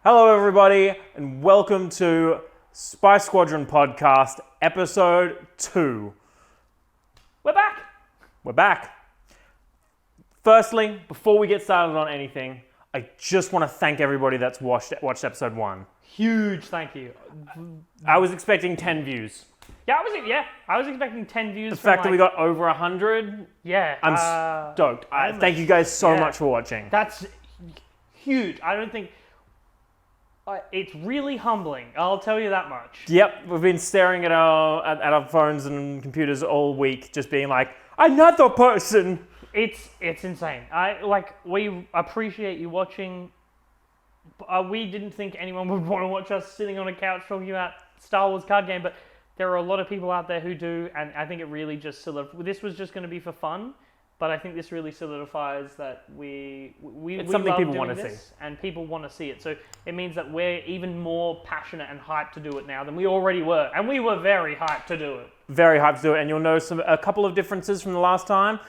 Hello, everybody, and welcome to Squadron podcast, episode 2. We're back. Firstly, before we get started on anything, I just want to thank everybody that's watched episode 1. Huge thank you. I was expecting 10 views. I was expecting 10 views. The fact that we got over 100, Yeah. I'm stoked. Thank you guys so much for watching. That's huge. I don't think... it's really humbling. I'll tell you that much. Yep, we've been staring at our phones and computers all week, just being like, another person! It's insane. We appreciate you watching. We didn't think anyone would want to watch us sitting on a couch talking about Star Wars card game, but there are a lot of people out there who do, and I think it really just this was just going to be for fun, but I think this really solidifies that we something love people doing want to this, see. and people want to see it. So it means that we're even more passionate and hyped to do it now than we already were, and we were very hyped to do it. Very hyped to do it, and you'll notice a couple of differences from the last time.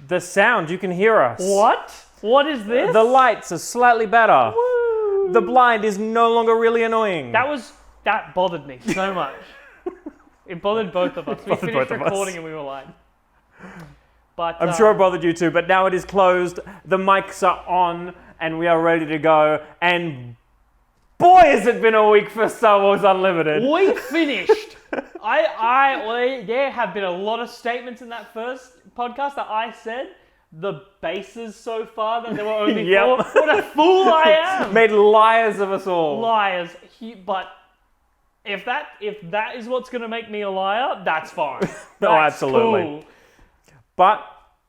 The sound, you can hear us. What? What is this? The lights are slightly better. Woo! The blind is no longer really annoying. That bothered me so much. It bothered both of us. We finished recording and we were like... But I'm sure it bothered you too, but now it is closed, the mics are on, and we are ready to go. And boy, has it been a week for Star Wars Unlimited. We finished. There have been a lot of statements in that first podcast that I said. The bases so far that there were only 4. What a fool I am! Made liars of us all. Liars. But if that is what's going to make me a liar, that's fine. That's absolutely. Cool. But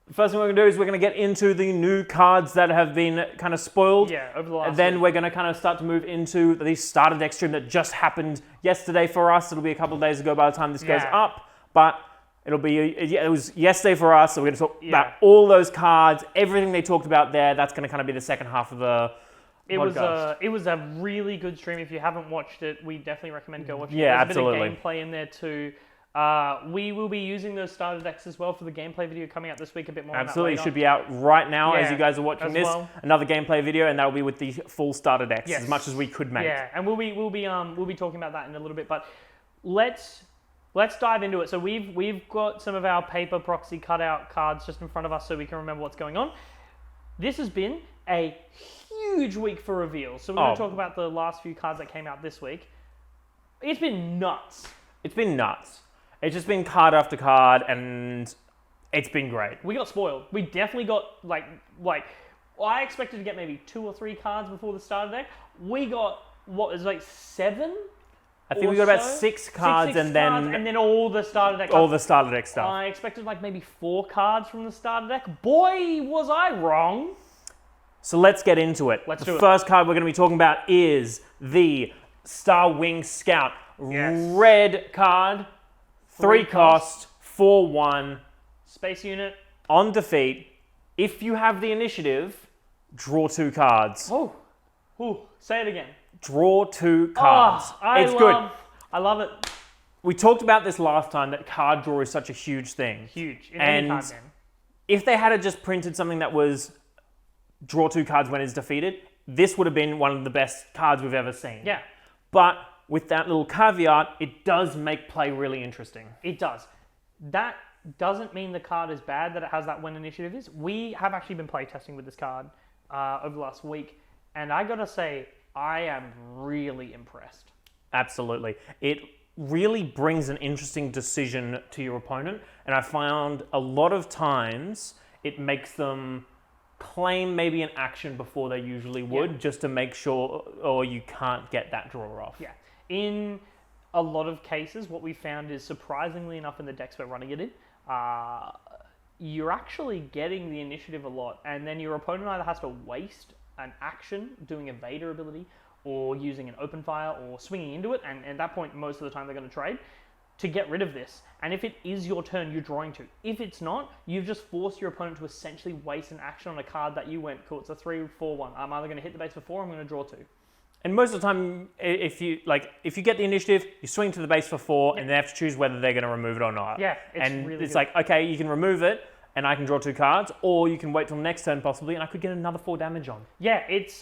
the first thing we're going to do is we're going to get into the new cards that have been kind of spoiled. Yeah, over the last And then week. we're going to kind of start to move into the starter deck stream that just happened yesterday for us. It'll be a couple of days ago by the time this goes up. But it was yesterday for us. So we're going to talk about all those cards, everything they talked about there. That's going to kind of be the second half of the podcast. It was a really good stream. If you haven't watched it, we definitely recommend go watch it. Yeah, There's absolutely. a bit of gameplay in there too. We will be using those starter decks as well for the gameplay video coming out this week. A bit more. Absolutely, on that it should be out right now as you guys are watching this. well. Another gameplay video, and that will be with the full starter decks as much as we could make. Yeah, and we'll be talking about that in a little bit. But let's dive into it. So we've got some of our paper proxy cutout cards just in front of us, so we can remember what's going on. This has been a huge week for reveals. So we're going to talk about the last few cards that came out this week. It's been nuts. It's been nuts. It's just been card after card, and it's been great. We got spoiled. We definitely got, like I expected to get maybe 2 or 3 cards before the starter deck. We got, 7? I think we got about 6 cards, and then all the starter deck cards. All the starter deck stuff. I expected maybe 4 cards from the starter deck. Boy, was I wrong. So let's get into it. Let's do it. The first card we're going to be talking about is the Star Wing Scout. Yes. Red card. 3 cost, 4/1. Space unit. On defeat, if you have the initiative, draw 2 cards. Oh, say it again. Draw 2 cards. Good. I love it. We talked about this last time, that card draw is such a huge thing. Huge. In any card game. If they had just printed something that was draw 2 cards when it's defeated, this would have been one of the best cards we've ever seen. Yeah. But with that little caveat, it does make play really interesting. It does. That doesn't mean the card is bad, that it has that when initiative is. We have actually been playtesting with this card over the last week, and I gotta say, I am really impressed. Absolutely. It really brings an interesting decision to your opponent, and I found a lot of times it makes them claim maybe an action before they usually would, just to make sure, or you can't get that draw off. Yeah. In a lot of cases, what we found is, surprisingly enough, in the decks we're running it in, you're actually getting the initiative a lot, and then your opponent either has to waste an action doing a Vader ability, or using an open fire, or swinging into it, and at that point, most of the time they're going to trade, to get rid of this. And if it is your turn, you're drawing 2. If it's not, you've just forced your opponent to essentially waste an action on a card that you went, cool, it's a 3/4/1. I'm either going to hit the base for 4, or I'm going to draw 2. And most of the time, if you get the initiative, you swing to the base for 4, and they have to choose whether they're going to remove it or not. Yeah, it's really it's good. like, okay, you can remove it, and I can draw 2 cards, or you can wait till next turn possibly, and I could get another 4 damage on. Yeah, it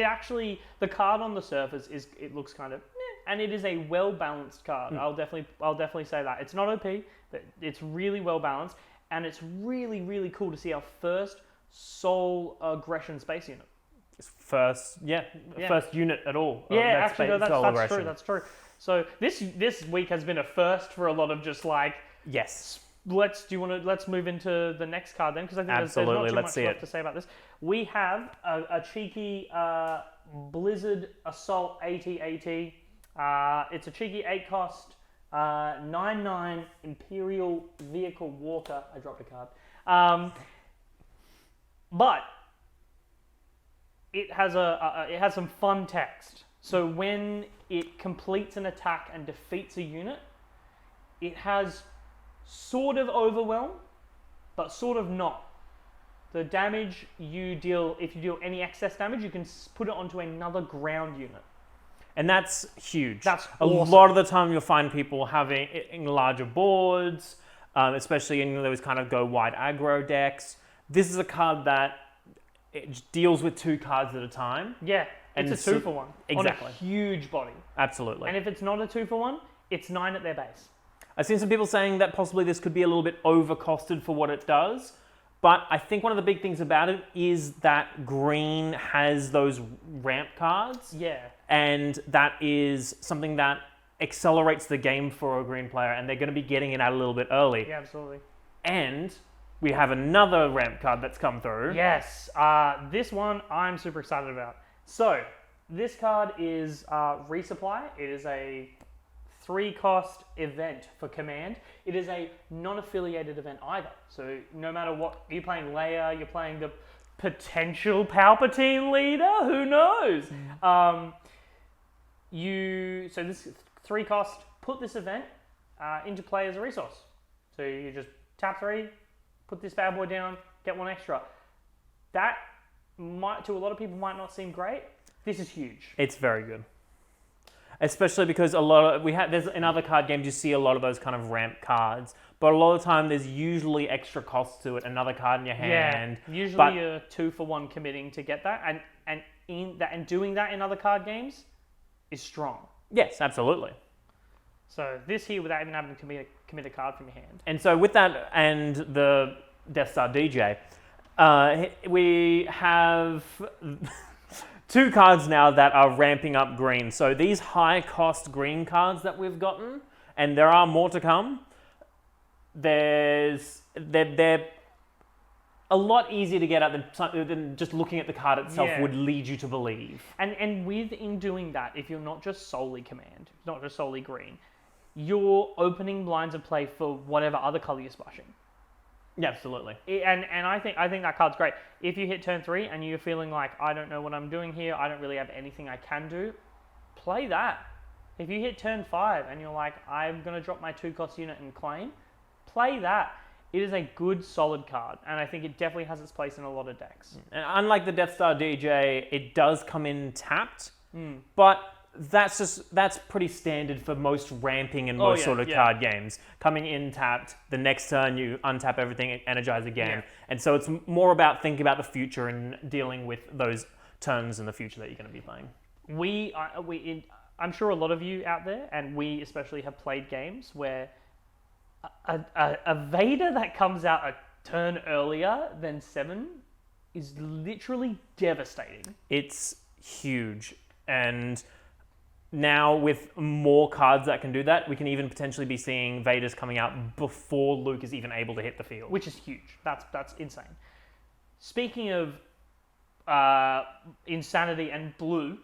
actually, the card on the surface it looks kind of, and it is a well balanced card. I'll definitely say that it's not OP, but it's really well balanced, and it's really, really cool to see our first soul aggression space unit. First unit at all. That's true. That's true. So this week has been a first for a lot of just like, yes. Let's move into the next card then, because I think there's not too much left to say about this. We have a cheeky Blizzard Assault AT-AT. It's a cheeky 8-cost 9/9 Imperial Vehicle Walker. I dropped a card. But it has it has some fun text. So when it completes an attack and defeats a unit, it has sort of overwhelm, but sort of not. The damage you deal, if you deal any excess damage, you can put it onto another ground unit. And that's huge. That's awesome. awesome. A lot of the time you'll find people having in larger boards, especially in those kind of go wide aggro decks. This is a card that it deals with 2 cards at a time. Yeah, it's a 2-for-1. Exactly. On a huge body. Absolutely. And if it's not a 2-for-1, it's 9 at their base. I've seen some people saying that possibly this could be a little bit overcosted for what it does. But I think one of the big things about it is that green has those ramp cards. Yeah. And that is something that accelerates the game for a green player, and they're going to be getting it out a little bit early. Yeah, absolutely. And we have another ramp card that's come through. Yes. This one I'm super excited about. So, this card is Resupply. It is a 3-cost event for command. It is a non-affiliated event either. So no matter what, you're playing Leia, you're playing the potential Palpatine leader, who knows? So this 3-cost, put this event into play as a resource. So you just tap 3, put this bad boy down, get 1 extra. That might, to a lot of people, might not seem great. This is huge. It's very good. Especially because there's in other card games you see a lot of those kind of ramp cards, but a lot of the time there's usually extra costs to it. Another card in your hand. Yeah, usually you're 2-for-1 committing to get that, and doing that in other card games is strong. Yes, absolutely. So this here, without even having to commit a card from your hand. And so with that and the Death Star DJ, we have 2 cards now that are ramping up green. So these high-cost green cards that we've gotten, and there are more to come, they're a lot easier to get at than just looking at the card itself would lead you to believe. And in doing that, if you're not just solely command, not just solely green, you're opening lines of play for whatever other color you're splashing. Yeah, absolutely. And I think that card's great. If you hit turn 3 and you're feeling like, I don't know what I'm doing here, I don't really have anything I can do, play that. If you hit turn 5 and you're like, I'm going to drop my 2-cost unit and claim, play that. It is a good, solid card, and I think it definitely has its place in a lot of decks. And unlike the Death Star DJ, it does come in tapped, but that's pretty standard for most ramping and most sort of card games. Coming in tapped, the next turn you untap everything and energize again. Yeah. And so it's more about thinking about the future and dealing with those turns in the future that you're going to be playing. I'm sure a lot of you out there, and we especially, have played games where a Vader that comes out a turn earlier than 7 is literally devastating. It's huge. And now with more cards that can do that, we can even potentially be seeing Vaders coming out before Luke is even able to hit the field. Which is huge. That's insane. Speaking of insanity and blue,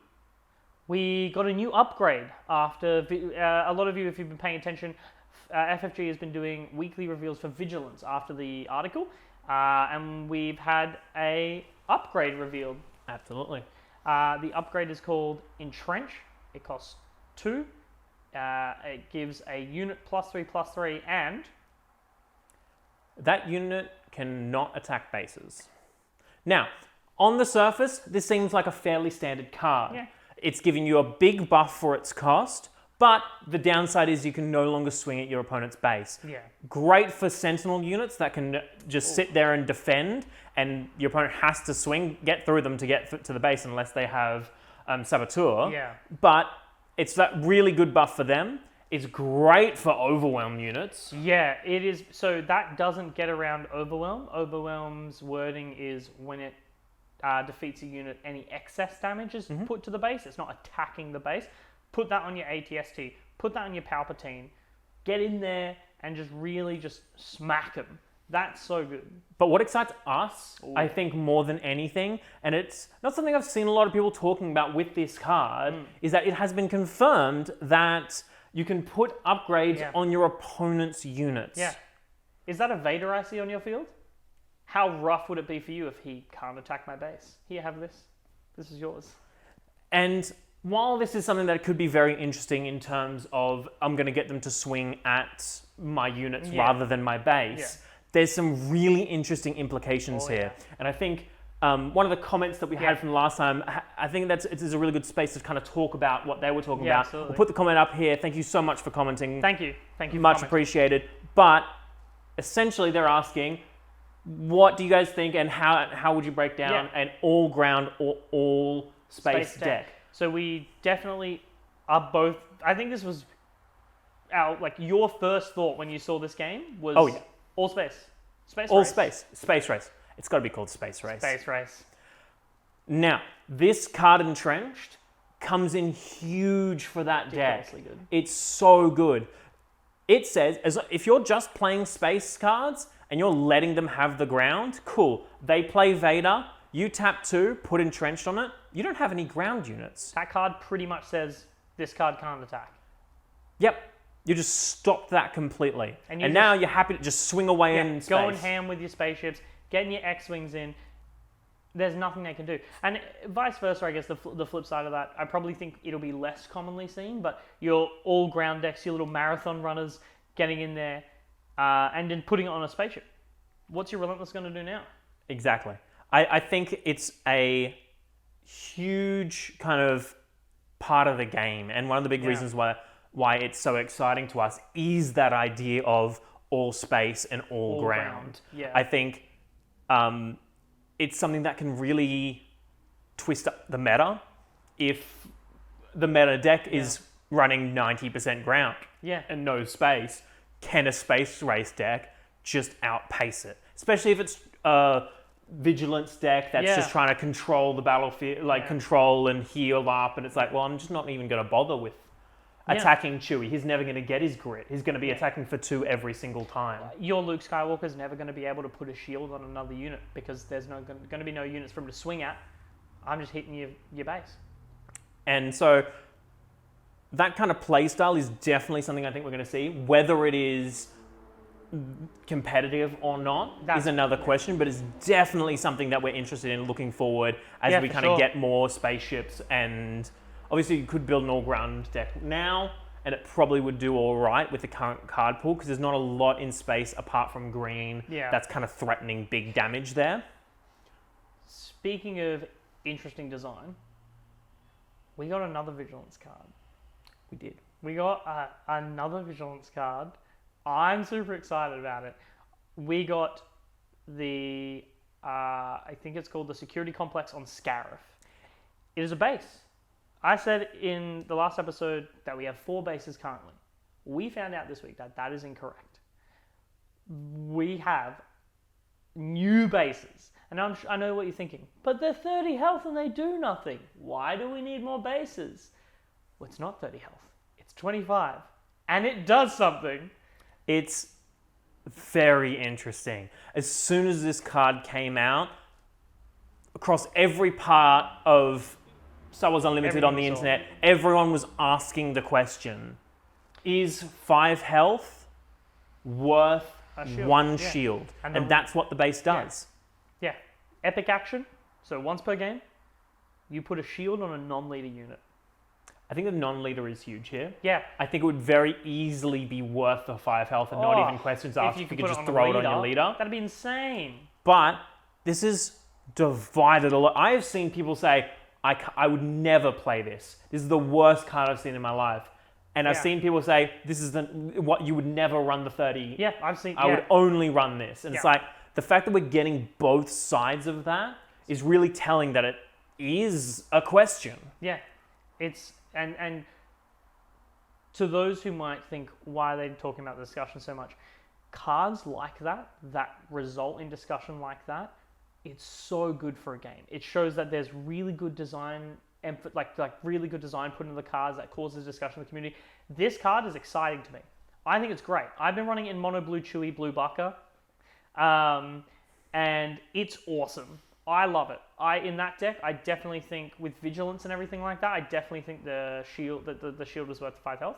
we got a new upgrade after a lot of you, if you've been paying attention, FFG has been doing weekly reveals for Vigilance after the article, and we've had a upgrade revealed. Absolutely. The upgrade is called Entrench. It costs 2. It gives a unit +3/+3, and that unit cannot attack bases. Now, on the surface, this seems like a fairly standard card. Yeah. It's giving you a big buff for its cost, But the downside is you can no longer swing at your opponent's base. Yeah. Great for sentinel units that can just sit there and defend, and your opponent has to swing, get through them to get to the base unless they have Saboteur. Yeah. But it's that really good buff for them. It's great for overwhelm units. Yeah, it is. So that doesn't get around Overwhelm. Overwhelm's wording is when it defeats a unit, any excess damage is put to the base. It's not attacking the base. Put that on your ATST. Put that on your Palpatine. Get in there and just really just smack them. That's so good. But what excites us, I think, more than anything, and it's not something I've seen a lot of people talking about with this card, is that it has been confirmed that you can put upgrades on your opponent's units. Yeah. Is that a Vader I see on your field? How rough would it be for you if he can't attack my base? Here, have this. This is yours. And while this is something that could be very interesting in terms of I'm going to get them to swing at my units rather than my base, there's some really interesting implications here. And I think one of the comments that we had from last time, I think it is a really good space to kind of talk about what they were talking about. Absolutely. We'll put the comment up here. Thank you so much for commenting. Thank you. Much appreciated. But essentially they're asking, what do you guys think, and how would you break down an all ground or all space deck? So we definitely are both. I think this was your first thought when you saw this game was all space, space race. It's got to be called Space Race. Space Race. Now, this card Entrenched comes in huge for that deck. Good. It's so good. It says, if you're just playing space cards and you're letting them have the ground, cool. They play Vader, you tap 2, put Entrenched on it, you don't have any ground units. That card pretty much says this card can't attack. Yep. You just stopped that completely. And you're happy to just swing away in space. Going ham with your spaceships, getting your X-Wings in. There's nothing they can do. And vice versa, I guess, the flip side of that, I probably think it'll be less commonly seen, but your all-ground decks, your little marathon runners getting in there and then putting it on a spaceship. What's your Relentless going to do now? Exactly. I think it's a huge kind of part of the game, and one of the big reasons why it's so exciting to us is that idea of all space and all ground. Yeah. I think it's something that can really twist up the meta if the meta deck is running 90% ground and no space. Can a space race deck just outpace it? Especially if it's a vigilance deck that's just trying to control the battlefield, control and heal up, and it's like, well, I'm just not even going to bother with attacking Chewie. He's never going to get his grit. He's going to be attacking for 2 every single time. Your Luke Skywalker's never going to be able to put a shield on another unit because there's going to be no units for him to swing at. I'm just hitting your base. And so that kind of play style is definitely something I think we're going to see. Whether it is competitive or not is another question, but it's definitely something that we're interested in looking forward as we kind of get more spaceships. And obviously you could build an all-ground deck now, and it probably would do all right with the current card pool because there's not a lot in space apart from green that's kind of threatening big damage there. Speaking of interesting design, we got another Vigilance card. We did. We got another Vigilance card. I'm super excited about it. We got the, I think it's called the Security Complex on Scarif. It is a base. I said in the last episode that we have 4 bases currently. We found out this week that that is incorrect. We have new bases. And I know what you're thinking, but they're 30 health and they do nothing. Why do we need more bases? Well, it's not 30 health. It's 25. And it does something. It's very interesting. As soon as this card came out, across every part of Star Wars Unlimited on the internet, everyone was asking the question, is 5 health worth shield. 1 shield? And that's what the base does. Yeah. Epic action. So once per game, you put a shield on a non-leader unit. I think the non-leader is huge here. Yeah. I think it would very easily be worth the 5 health and not even questions asked if you could just throw it on your leader. That'd be insane. But this is divided a lot. I have seen people say, I would never play this. This is the worst card I've seen in my life. And I've seen people say, this is what you would never run the 30. Yeah, I've seen. I would only run this. And it's Yeah. like, the fact that we're getting both sides of that is really telling that it is a question. Yeah, it's and to those who might think, why are they talking about the discussion so much? Cards like that result in discussion like that, it's so good for a game. It shows that there's really good design, like really good design put into the cards that causes discussion in the community. This card is exciting to me. I think it's great. I've been running it in mono blue Chewy blue Bucker, and it's awesome. I love it. In that deck, I definitely think with vigilance and everything like that, I definitely think the shield the shield was worth 5 health.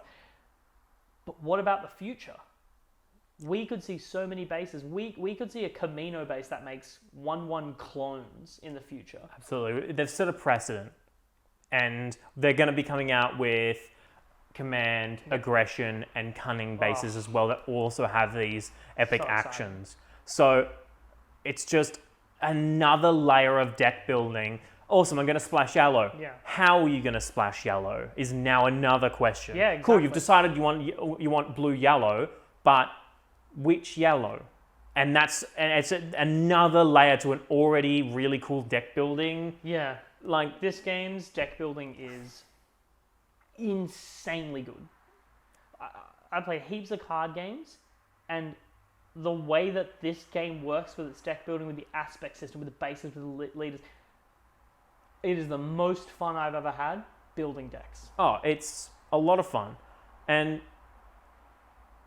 But what about the future? We could see so many bases. We could see a Camino base that makes 1/1 clones in the future. Absolutely. They've set a precedent. And they're going to be coming out with command, aggression, and cunning bases as well that also have these epic So actions. So it's just another layer of deck building. Awesome, I'm going to splash yellow. Yeah. How are you going to splash yellow is now another question. Yeah, Cool, you've exactly. decided you want blue-yellow, but which yellow? And it's another layer to an already really cool deck building. Yeah. Like, This game's deck building is insanely good. I play heaps of card games, and the way that this game works with its deck building, with the aspect system, with the bases, with the leaders, it is the most fun I've ever had building decks. oh, it's a lot of fun. And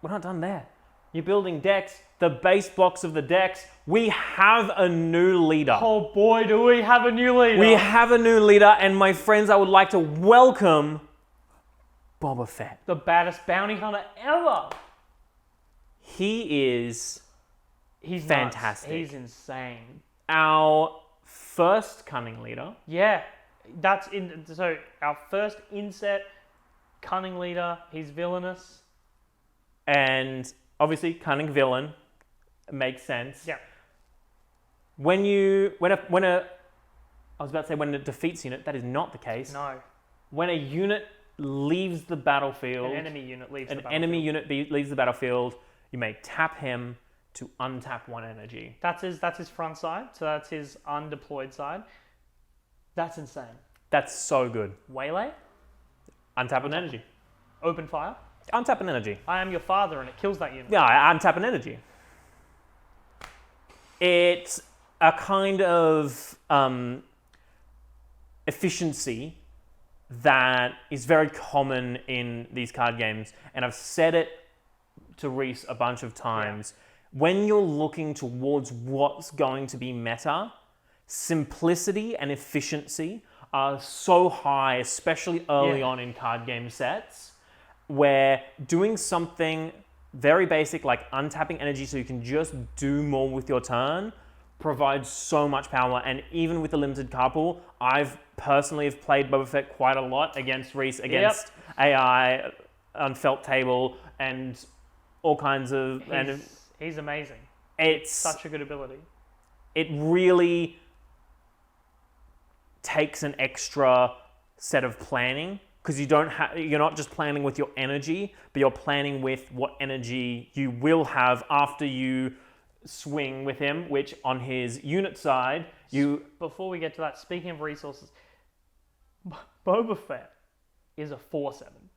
we're not done there. You're building decks, the base blocks of the decks. We have a new leader. Oh boy, do we have a new leader. We have a new leader, and my friends, I would like to welcome Boba Fett. The baddest bounty hunter ever. He's He's fantastic. Nuts. He's insane. Our first cunning leader. Yeah, so our first inset cunning leader. He's villainous. And obviously, cunning villain makes sense. Yeah. When a defeats unit, that is not the case. No. When a unit leaves the battlefield, An enemy unit leaves the battlefield. enemy unit leaves the battlefield, you may tap him to untap 1 energy. That's his front side. So that's his undeployed side. That's insane. That's so good. Waylay, Untap an energy. open fire. Untap an energy. I am your father, and it kills that unit. Yeah, I untap an energy. It's a kind of efficiency that is very common in these card games, and I've said it to Rhys a bunch of times. When you're looking towards what's going to be meta, simplicity and efficiency are so high, especially early on in card game sets, where doing something very basic like untapping energy so you can just do more with your turn provides so much power. And even with the limited card pool, I've personally have played Boba Fett quite a lot against Rhys, against AI on Felt Table, and all kinds of... He's amazing. It's Such a good ability. It really takes an extra set of planning, because you're not just planning with your energy, but you're planning with what energy you will have after you swing with him, which on his unit side, Before we get to that, speaking of resources, Boba Fett is a 4/7.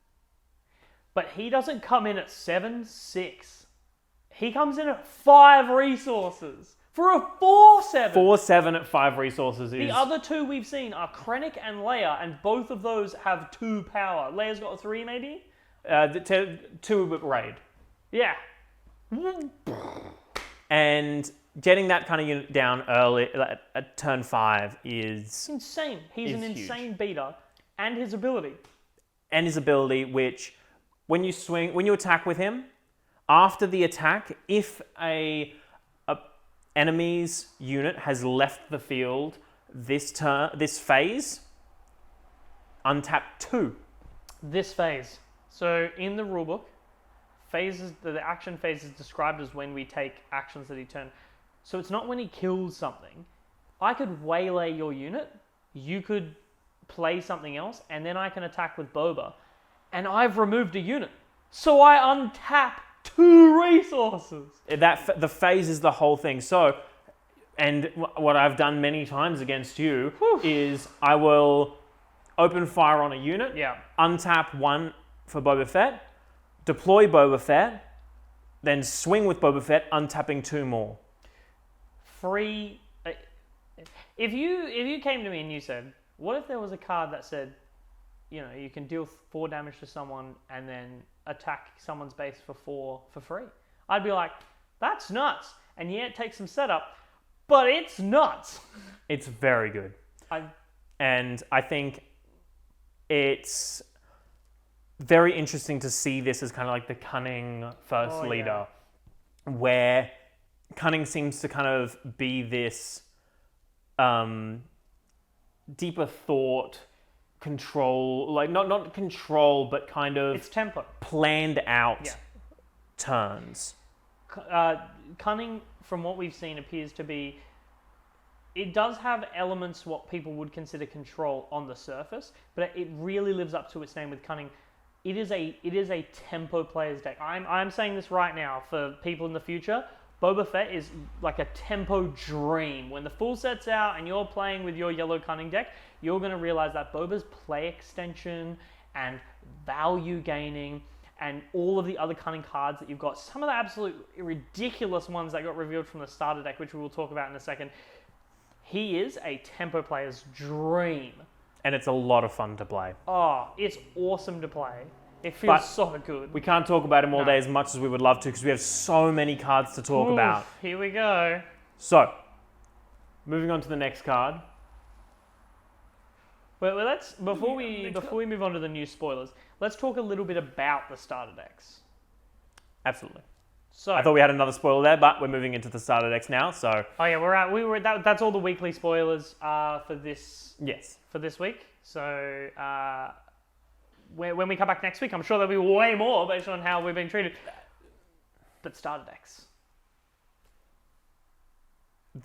But he doesn't come in at 7/6. He comes in at 5 resources for a 4/7. 4/7 at 5 resources is... The other 2 we've seen are Krennic and Leia, and both of those have 2 power. Leia's got 3, maybe? 2 raid. Yeah. And getting that kind of unit down early at turn 5 is... It's insane. He's Is an huge. insane beater. And his ability. And his ability, which when you attack with him, after the attack, if a enemy's unit has left the field this phase, untap 2. This phase. So in the rulebook, the action phase is described as when we take actions that he turn. So it's not when he kills something. I could waylay your unit, you could play something else, and then I can attack with Boba. and I've removed a unit. So I untap 2 resources. The phase is the whole thing. So, and what I've done many times against you is I will open fire on a unit, untap 1 for Boba Fett, deploy Boba Fett, then swing with Boba Fett, untapping 2 more. Free. If you came to me and you said, what if there was a card that said, you can deal 4 damage to someone and then attack someone's base for 4 for free? I'd be like, that's nuts. And yeah, it takes some setup, but it's nuts. It's very good. And I think it's very interesting to see this as kind of like the cunning first leader, where cunning seems to kind of be this deeper thought, control, like not control, but kind of it's tempo, planned out turns. Cunning, from what we've seen, appears to be. It does have elements what people would consider control on the surface, but it really lives up to its name with cunning. It is a tempo player's deck. I'm saying this right now for people in the future. Boba Fett is like a tempo dream. When the full set's out and you're playing with your yellow cunning deck, you're going to realize that Boba's play extension and value gaining and all of the other cunning cards that you've got, some of the absolute ridiculous ones that got revealed from the starter deck, which we will talk about in a second, he is a tempo player's dream. And it's a lot of fun to play. Oh, it's awesome to play. It feels so good. We can't talk about him all day as much as we would love to because we have so many cards to talk about. Here we go. So, moving on to the next card. Well, let's before we move on to the new spoilers, let's talk a little bit about the starter decks. Absolutely. So I thought we had another spoiler there, but we're moving into the starter decks now. So that's all the weekly spoilers for this. Yes. For this week. So when we come back next week, I'm sure there'll be way more based on how we've been treated. But starter decks.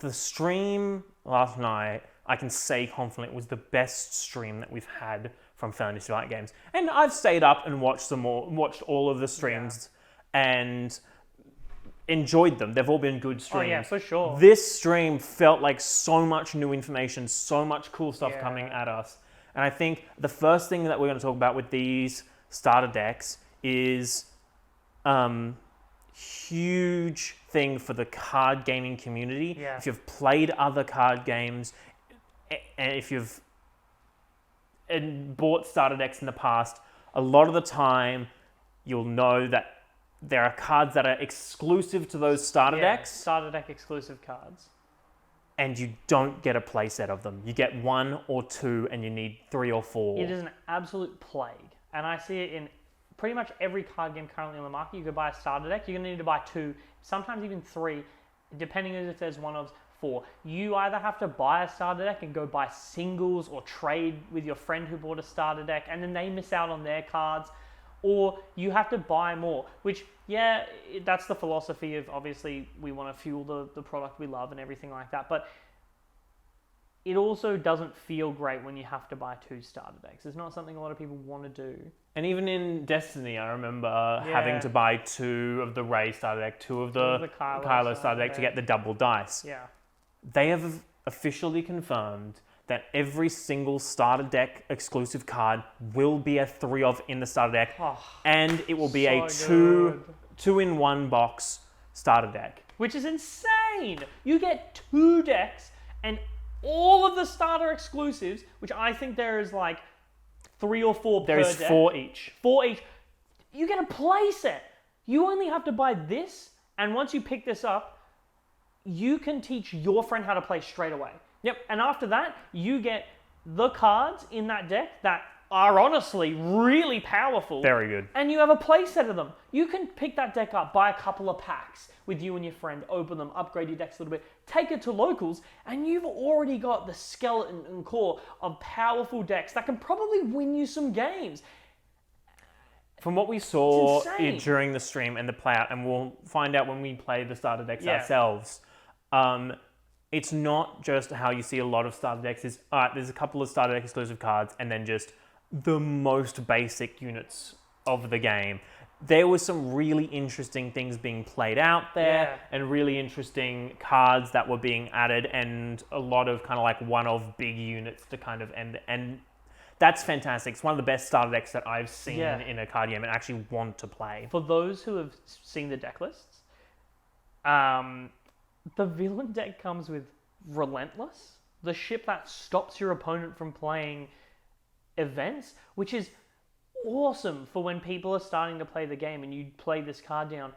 The stream last night, I can say confidently, was the best stream that we've had from Fantasy Flight Games. And I've stayed up and watched all of the streams and enjoyed them. They've all been good streams. Oh yeah, for sure. This stream felt like so much new information, so much cool stuff coming at us. And I think the first thing that we're going to talk about with these starter decks is huge thing for the card gaming community. Yeah. If you've played other card games and if you've bought starter decks in the past, a lot of the time you'll know that there are cards that are exclusive to those starter decks. Starter deck exclusive cards. And you don't get a playset of them. You get 1 or 2 and you need 3 or 4. It is an absolute plague. And I see it in pretty much every card game currently on the market. You could buy a starter deck. You're going to need to buy 2, sometimes even 3, depending on if there's 1 of 4. You either have to buy a starter deck and go buy singles or trade with your friend who bought a starter deck and then they miss out on their cards. Or you have to buy more, which, that's the philosophy of, obviously, we want to fuel the product we love and everything like that. But it also doesn't feel great when you have to buy 2 starter decks. It's not something a lot of people want to do. And even in Destiny, I remember having to buy 2 of the Rey starter deck, 2 of the Kylo starter deck to get the double dice. Yeah. They have officially confirmed that every single starter deck exclusive card will be a 3 of in the starter deck, and it will be a 2-in-1 box starter deck. Which is insane! You get 2 decks, and all of the starter exclusives, which I think there is like 3 or 4 per deck. There is 4 each. 4 each. You get a play set. You only have to buy this, and once you pick this up, you can teach your friend how to play straight away. Yep. And after that, you get the cards in that deck that are honestly really powerful. Very good. And you have a play set of them. You can pick that deck up, buy a couple of packs with you and your friend, open them, upgrade your decks a little bit, take it to locals, and you've already got the skeleton and core of powerful decks that can probably win you some games. From what we saw during the stream and the play out, and we'll find out when we play the starter decks ourselves, it's not just how you see a lot of starter decks. There's a couple of starter deck exclusive cards and then just the most basic units of the game. There was some really interesting things being played out there, and really interesting cards that were being added, and a lot of kind of like one-off big units to kind of end. And that's fantastic. It's one of the best starter decks that I've seen in a card game and actually want to play. For those who have seen the deck lists, the villain deck comes with Relentless, the ship that stops your opponent from playing events, which is awesome for when people are starting to play the game and you play this card down.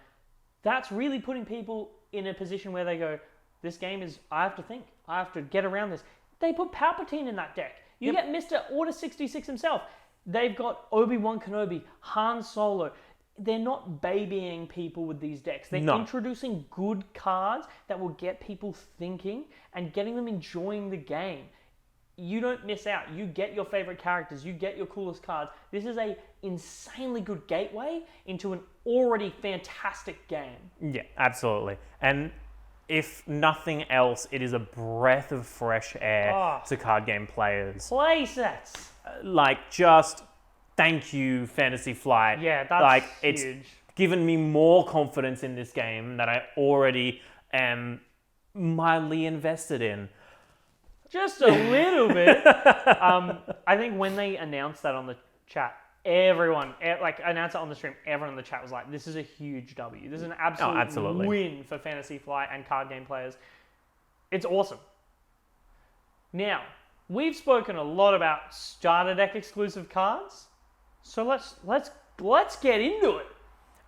That's really putting people in a position where they go, this game is, I have to think, I have to get around this. They put Palpatine in that deck. You get Mr. Order 66 himself. They've got Obi-Wan Kenobi, Han Solo. They're not babying people with these decks. They're introducing good cards that will get people thinking and getting them enjoying the game. You don't miss out. You get your favorite characters. You get your coolest cards. This is a insanely good gateway into an already fantastic game. Yeah, absolutely. And if nothing else, it is a breath of fresh air to card game players. Play sets. Like, just thank you, Fantasy Flight. Yeah, that's like, huge. It's given me more confidence in this game that I already am mildly invested in. Just a little bit. I think when they announced that on the chat, everyone, announced it on the stream, everyone in the chat was like, this is a huge W. This is an absolute win for Fantasy Flight and card game players. It's awesome. Now, we've spoken a lot about starter deck exclusive cards, so let's get into it.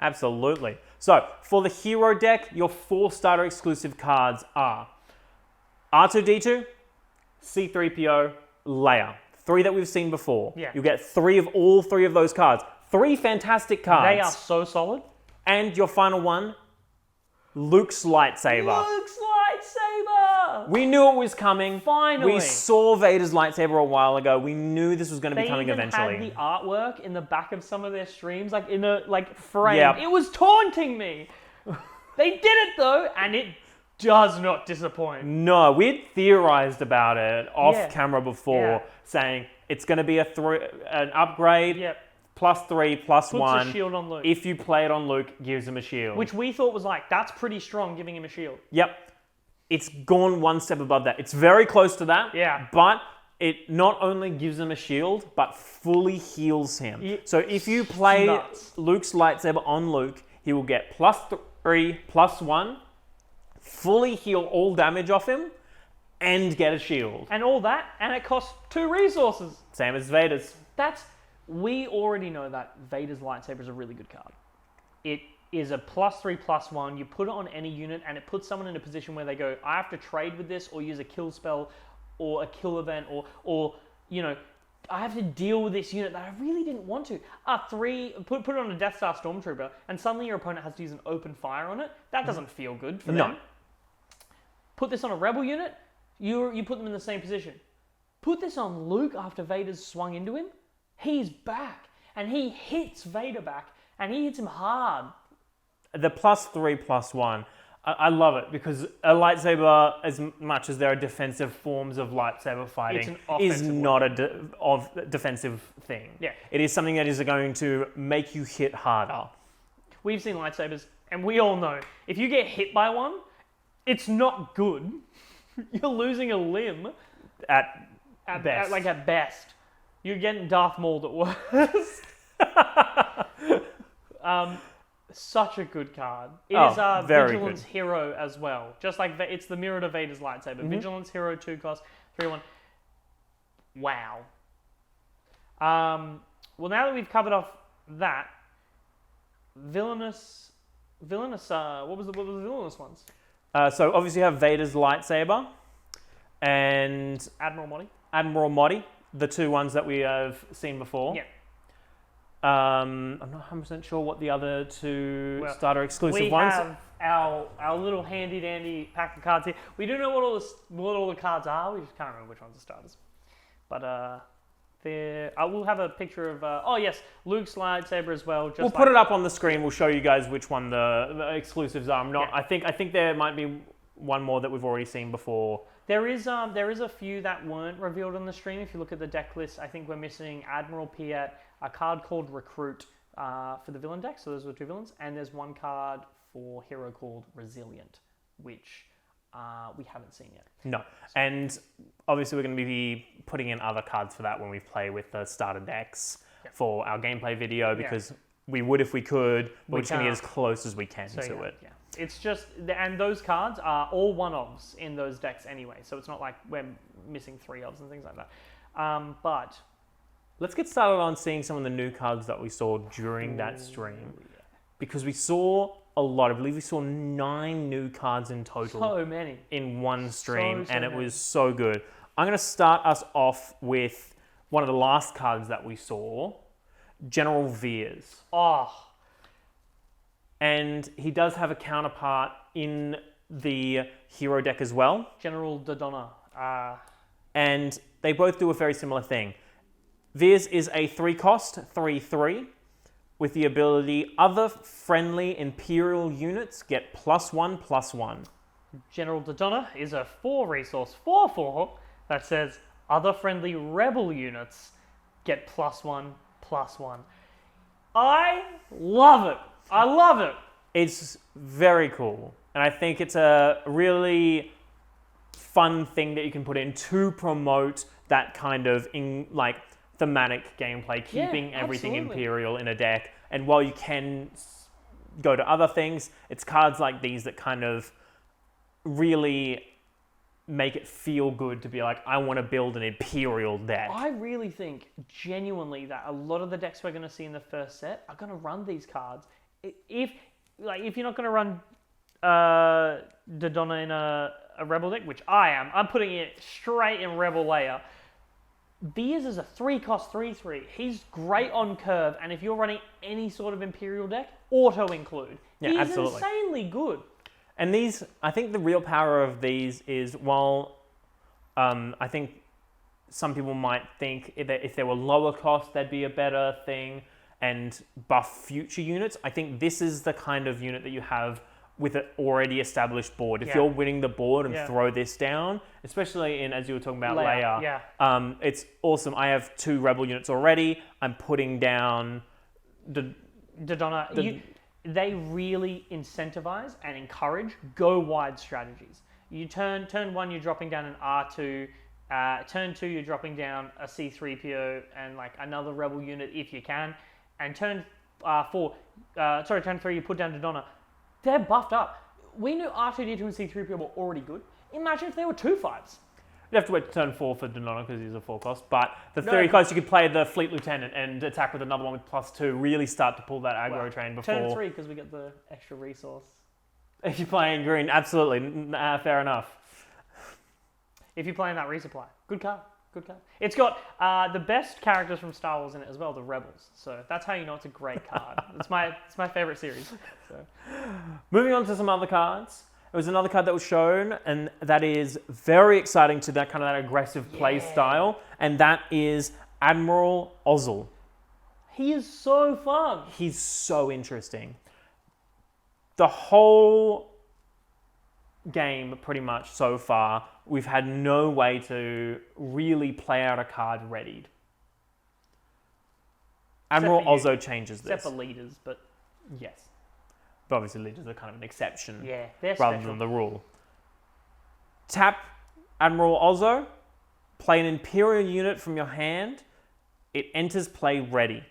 Absolutely. So, for the hero deck, your 4 starter exclusive cards are R2-D2, C-3PO, Leia. 3 that we've seen before. Yeah. You get all 3 of those cards. 3 fantastic cards. They are so solid. And your final one, Luke's lightsaber. Luke's lightsaber! We knew it was coming. Finally. We saw Vader's lightsaber a while ago. We knew this was going to be coming eventually. They even had the artwork in the back of some of their streams, like in a frame. Yep. It was taunting me. They did it though, and it does not disappoint. No, we had theorized about it off camera before, saying it's going to be an upgrade, +3, +1. Puts a shield on Luke. If you play it on Luke, gives him a shield. Which we thought was like, that's pretty strong, giving him a shield. Yep. It's gone one step above that. It's very close to that. Yeah. But it not only gives him a shield, but fully heals him. So if you play Luke's lightsaber on Luke, he will get +3, +1, fully heal all damage off him, and get a shield. And all that, and it costs 2 resources. Same as Vader's. We already know that Vader's lightsaber is a really good card. It is a +3, +1. You put it on any unit, and it puts someone in a position where they go, I have to trade with this, or use a kill spell, or a kill event, or I have to deal with this unit that I really didn't want to. Put it on a Death Star Stormtrooper, and suddenly your opponent has to use an open fire on it. That doesn't feel good for them. Put this on a Rebel unit, you put them in the same position. Put this on Luke after Vader's swung into him. He's back, and he hits Vader back, and he hits him hard. The +3, +1, I love it, because a lightsaber, as much as there are defensive forms of lightsaber fighting, is not a defensive thing. Yeah. It is something that is going to make you hit harder. We've seen lightsabers, and we all know, if you get hit by one, it's not good. You're losing a limb. At best. At best. You're getting Darth Mauled at worst. Such a good card. It is a Vigilance Hero as well. Just like it's the mirror to Vader's lightsaber. Mm-hmm. Vigilance Hero 2 cost 3/1. Wow. Well, now that we've covered off that, villainous. What was the villainous ones? So obviously you have Vader's lightsaber and Admiral Modi, the 2 ones that we have seen before. Yeah. I'm not 100% sure what the other 2 starter exclusive ones. We have our little handy dandy pack of cards here. We do know what all the cards are. We just can't remember which ones are starters. But I will have a picture of Luke's lightsaber as well. We'll put it up on the screen. We'll show you guys which one the exclusives are. I think there might be one more that we've already seen before There is a few that weren't revealed on the stream. If you look at the deck list, I think we're missing Admiral Piet, a card called Recruit for the villain deck. So those were 2 villains, and there's one card for hero called Resilient, which we haven't seen yet. No, and obviously we're going to be putting in other cards for that when we play with the starter decks for our gameplay video, because we would if we could, but we're just going to get as close as we can to it. Yeah. It's just, and those cards are all one-ofs in those decks anyway, so it's not like we're missing 3-ofs and things like that. But let's get started on seeing some of the new cards that we saw during that stream, because we saw a lot. I believe we saw 9 new cards in total. So many. In one stream, So and it many. was so good. I'm going to start us off with one of the last cards that we saw, General Veers. Oh, And he does have a counterpart in the hero deck as well. General Dodonna. And they both do a very similar thing. Veers is a 3-cost, 3/3, with the ability other friendly Imperial units get +1/+1. General Dodonna is a 4-resource 4/4 that says other friendly rebel units get +1/+1. I love it. I love it. It's very cool. And I think it's a really fun thing that you can put in to promote that kind of thematic gameplay, keeping everything absolutely. Imperial in a deck. And while you can go to other things, it's cards like these that kind of really make it feel good to be like, I want to build an Imperial deck. I really think genuinely that a lot of the decks we're going to see in the first set are going to run these cards. If you're not going to run Dodonna in a Rebel deck, which I'm putting it straight in Rebel layer. Veers is a 3-cost 3/3. He's great on curve, and if you're running any sort of Imperial deck, auto include. Yeah, He's absolutely. insanely good. And these, I think the real power of these is, while I think some people might think that if they were lower cost, that'd be a better thing and buff future units. I think this is the kind of unit that you have with an already established board. If you're winning the board and throw this down, especially in, as you were talking about, Leia, it's awesome. I have 2 rebel units already. I'm putting down Dodonna. They really incentivize and encourage go wide strategies. You turn 1, you're dropping down an R2. Turn 2, you're dropping down a C3PO and like another rebel unit if you can. And turn 3, you put down Dodonna. They're buffed up. We knew R2D2 and C3PO were already good. Imagine if they were 2/5s. You have to wait to turn 4 for Dodonna because he's a 4-cost. But the 3-cost, you could play the Fleet Lieutenant and attack with another one with +2. Really start to pull that aggro train before. Turn 3 because we get the extra resource. If you're playing green, absolutely. Fair enough. If you're playing that resupply. Good card. Good card. It's got the best characters from Star Wars in it as well, the Rebels. So that's how you know it's a great card. it's my favorite series. So. Moving on to some other cards. There was another card that was shown, and that is very exciting to that kind of that aggressive play style, and that is Admiral Ozzel. He is so fun. He's so interesting. The whole game, pretty much so far, we've had no way to really play out a card readied. Admiral Ozzo changes this. Except for leaders, but yes. But obviously leaders are kind of an exception they're rather special. than the rule. Tap Admiral Ozzo, play an Imperial unit from your hand, it enters play ready.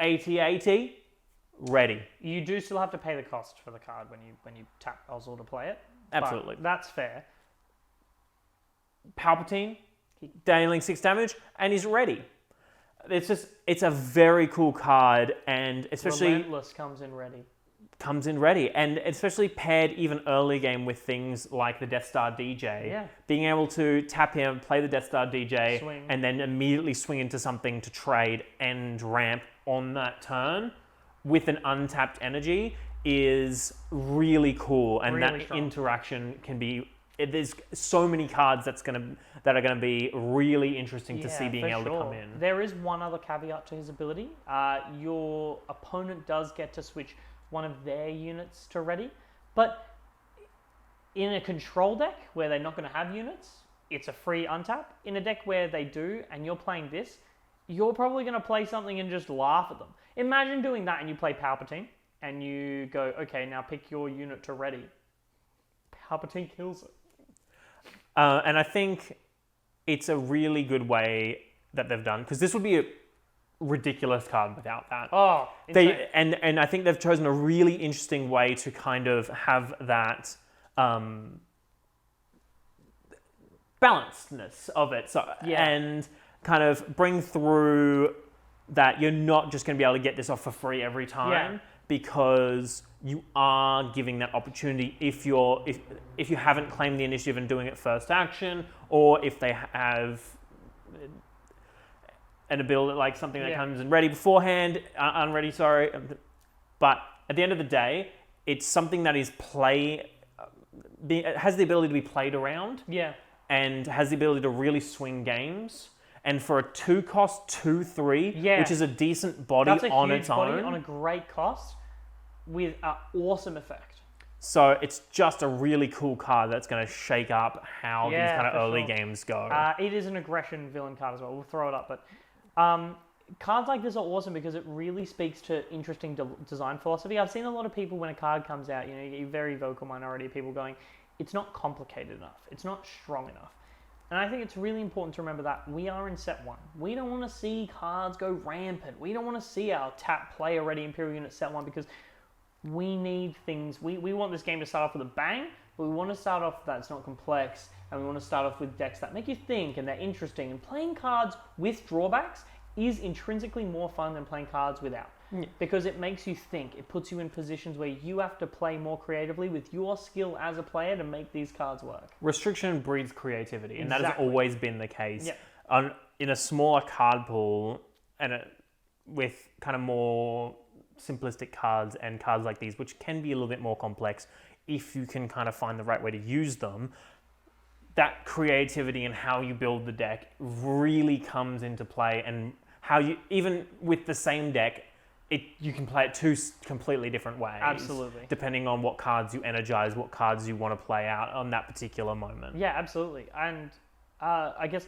AT-AT, ready. You do still have to pay the cost for the card when you tap Ozzel to play it. Absolutely. But that's fair. Palpatine, dealing 6 damage, and he's ready. It's a very cool card, and especially Relentless comes in ready. And especially paired even early game with things like the Death Star DJ. Yeah. Being able to tap him, play the Death Star DJ, Swing. and then immediately swing into something to trade and ramp on that turn with an untapped energy is really cool, and Really that strong. interaction can be. There's so many cards that are gonna be really interesting to see being for able to sure. come in. There is one other caveat to his ability. Your opponent does get to switch one of their units to ready, but In a control deck where they're not going to have units, it's a free untap. In a deck where they do, and you're playing this, you're probably going to play something and just laugh at them. Imagine doing that and you play Palpatine, and you go, okay, now pick your unit to ready. Palpatine kills it. And I think it's a really good way that they've done, because this would be a ridiculous card without that. Oh, insane. And I think they've chosen a really interesting way to kind of have that balancedness of it. So and kind of bring through that you're not just going to be able to get this off for free every time, because you are giving that opportunity if you haven't claimed the initiative and doing it first action, or if they have an ability like something that comes in ready beforehand, unready, sorry. But at the end of the day, it's something that is it has the ability to be played around. Yeah. And has the ability to really swing games. And for a 2-cost 2/3, which is a decent body on its own. Body on a great cost with an awesome effect. So it's just a really cool card that's going to shake up how these kind of early games go. It is an aggression villain card as well. We'll throw it up. But cards like this are awesome because it really speaks to interesting design philosophy. I've seen a lot of people, when a card comes out, you get a very vocal minority of people going, it's not complicated enough. It's not strong enough. And I think it's really important to remember that we are in set 1. We don't want to see cards go rampant. We don't want to see our tap play already Imperial Unit set 1, because we need things. We want this game to start off with a bang, but we want to start off that's not complex, and we want to start off with decks that make you think and they're interesting. And playing cards with drawbacks is intrinsically more fun than playing cards without. Because it makes you think. It puts you in positions where you have to play more creatively with your skill as a player to make these cards work. Restriction breeds creativity, and that has always been the case. Yeah. In a smaller card pool, and with kind of more simplistic cards and cards like these, which can be a little bit more complex, if you can kind of find the right way to use them, that creativity and how you build the deck really comes into play, and how you, even with the same deck, you can play it 2 completely different ways. Absolutely. Depending on what cards you energize, what cards you want to play out on that particular moment. Yeah, absolutely. And I guess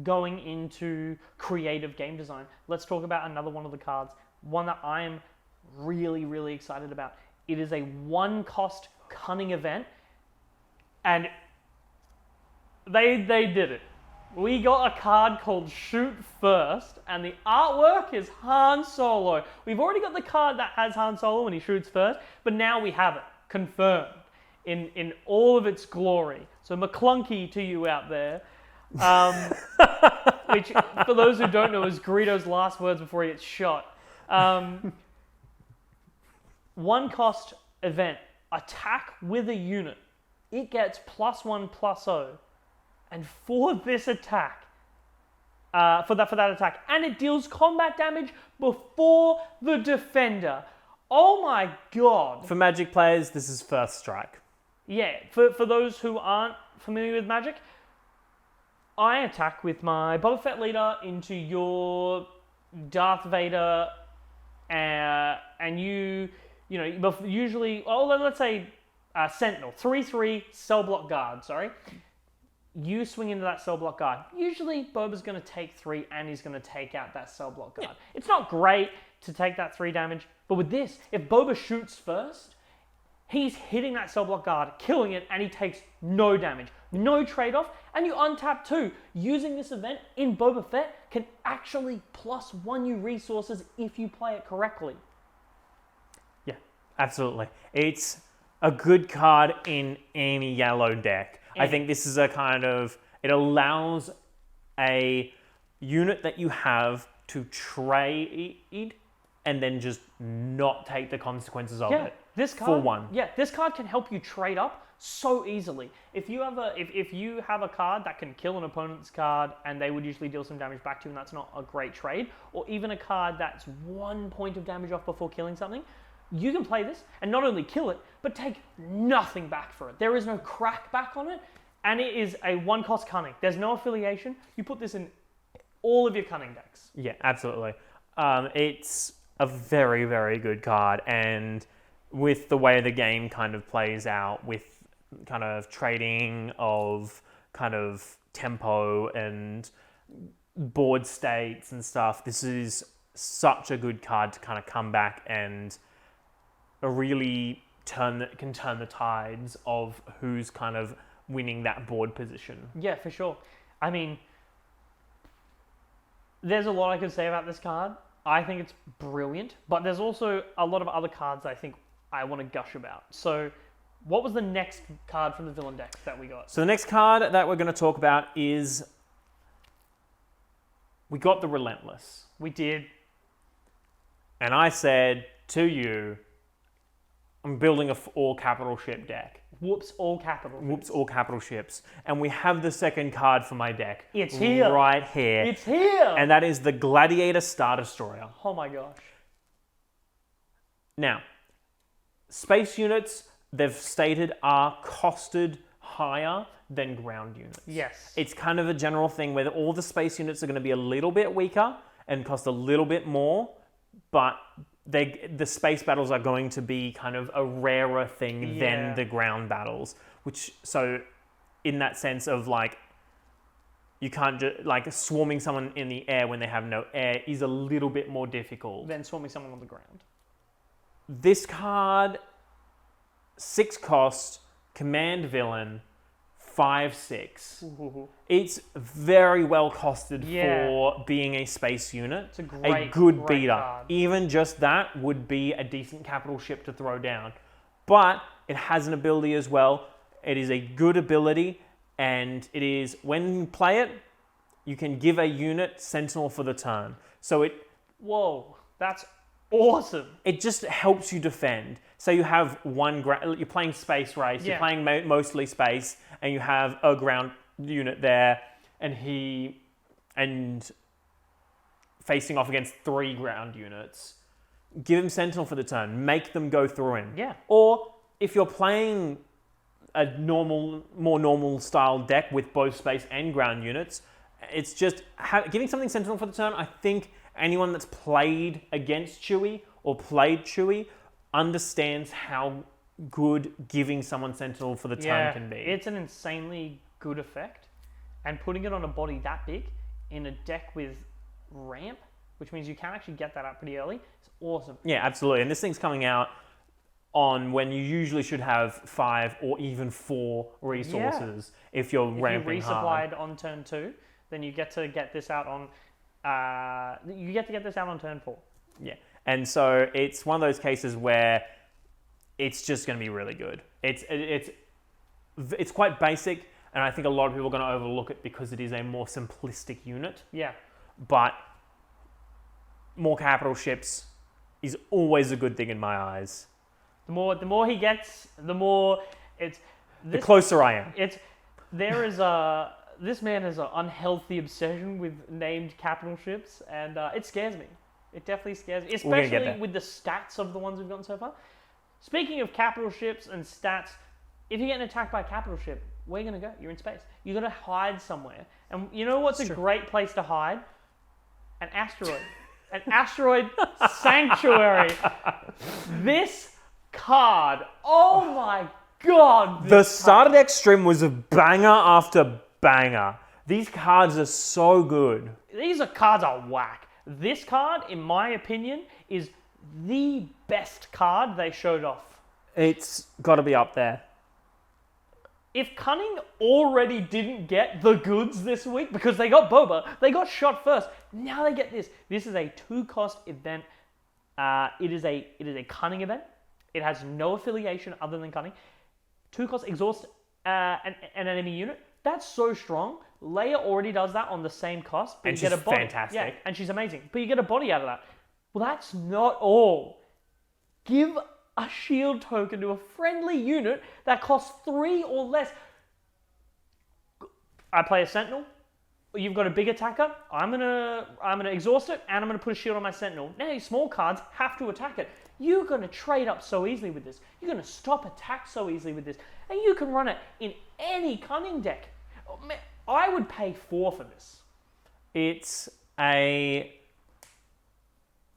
going into creative game design, let's talk about another one of the cards. One that I am really, really excited about. It is a 1-cost cunning event. And they did it. We got a card called Shoot First, and the artwork is Han Solo. We've already got the card that has Han Solo when he shoots first, but now we have it confirmed in all of its glory. So McClunky to you out there, which for those who don't know is Greedo's last words before he gets shot. 1-cost event, attack with a unit. It gets +1/+0. And for this attack, for that attack, and it deals combat damage before the defender. Oh my god! For Magic players, this is first strike. Yeah, for those who aren't familiar with Magic, I attack with my Boba Fett leader into your Darth Vader, and usually, let's say Sentinel, 3/3 cell block guard. Sorry. You swing into that cell block guard. Usually, Boba's going to take 3 and he's going to take out that cell block guard. Yeah. It's not great to take that 3 damage, but with this, if Boba shoots first, he's hitting that cell block guard, killing it, and he takes no damage. No trade-off, and you untap 2. Using this event in Boba Fett can actually +1 you resources if you play it correctly. Yeah, absolutely. It's a good card in any yellow deck. I think this is it allows a unit that you have to trade and then just not take the consequences of it. This card, for 1. Yeah, this card can help you trade up so easily. If you have a card that can kill an opponent's card and they would usually deal some damage back to you, and that's not a great trade, or even a card that's 1 point of damage off before killing something, you can play this and not only kill it, but take nothing back for it. There is no crackback on it, and it is a 1-cost cunning. There's no affiliation. You put this in all of your cunning decks. Yeah, absolutely. It's a very, very good card, and with the way the game kind of plays out with kind of trading of kind of tempo and board states and stuff. This is such a good card to kind of come back and really turn the tides of who's kind of winning that board position. Yeah, for sure. I mean, there's a lot I could say about this card. I think it's brilliant, but there's also a lot of other cards I think I want to gush about. So, what was the next card from the villain deck that we got? So the next card that we're going to talk about is, we got the Relentless. We did. And I said to you, I'm building a all capital ship deck. Whoops, all capital. Whoops, all capital ships. And we have the second card for my deck. It's here. Right here. It's here. And that is the Gladiator Star Destroyer. Oh my gosh. Now, space units, they've stated, are costed higher than ground units. Yes. It's kind of a general thing where all the space units are going to be a little bit weaker and cost a little bit more, but the space battles are going to be kind of a rarer thing than the ground battles. So in that sense of like, you can't just, like, swarming someone in the air when they have no air is a little bit more difficult Than swarming someone on the ground. This card, 6 cost, command villain, 5/6. Ooh. It's very well costed for being a space unit. It's a great good beater. card. Even just that would be a decent capital ship to throw down. But it has an ability as well. It is a good ability, and it is, when you play it, you can give a unit Sentinel for the turn. So Whoa, that's awesome. it just helps you defend. So you have you're playing space race, you're playing mostly space, and you have a ground unit there, and facing off against 3 ground units. Give him Sentinel for the turn. Make them go through him. Yeah. Or if you're playing a more normal style deck with both space and ground units, it's just giving something Sentinel for the turn. I think anyone that's played against Chewie or played Chewie understands how good giving someone Sentinel for the turn can be. It's an insanely good effect, and putting it on a body that big in a deck with ramp, which means you can actually get that up pretty early, it's awesome. Yeah, absolutely. And this thing's coming out on when you usually should have 5 or even 4 resources if you're ramping If you hard. resupplied on turn 2, then you get to get this out on turn 4. Yeah. And so it's one of those cases where it's just going to be really good. It's quite basic, and I think a lot of people are going to overlook it because it is a more simplistic unit. Yeah. But more capital ships is always a good thing in my eyes. The more he gets, the more The closer I am. This man has an unhealthy obsession with named capital ships, and it scares me. It definitely scares me, especially with the stats of the ones we've gotten so far. Speaking of capital ships and stats, if you're getting attacked by a capital ship, where are you going to go? You're in space. You're going to hide somewhere. And you know what's a great place to hide? An asteroid. An asteroid sanctuary. This card, oh my god. The starter deck stream was a banger after banger. These cards are so good. These cards are whack. This card, in my opinion, is the best card they showed off. It's got to be up there. If Cunning already didn't get the goods this week because they got Boba, they got shot first. Now they get this. This is a 2-cost event. It is a Cunning event. It has no affiliation other than Cunning. 2-cost exhaust an enemy unit. That's so strong. Leia already does that on the same cost, but And you get a she's body. fantastic. Yeah, and she's amazing. But you get a body out of that. Well, that's not all. Give a shield token to a friendly unit that costs 3 or less. I play a Sentinel. You've got a big attacker. I'm gonna exhaust it, and I'm gonna put a shield on my Sentinel. Now your small cards have to attack it. You're gonna trade up so easily with this. You're gonna stop attacks so easily with this, and you can run it in any Cunning deck. Oh, man, I would pay 4 for this. It's a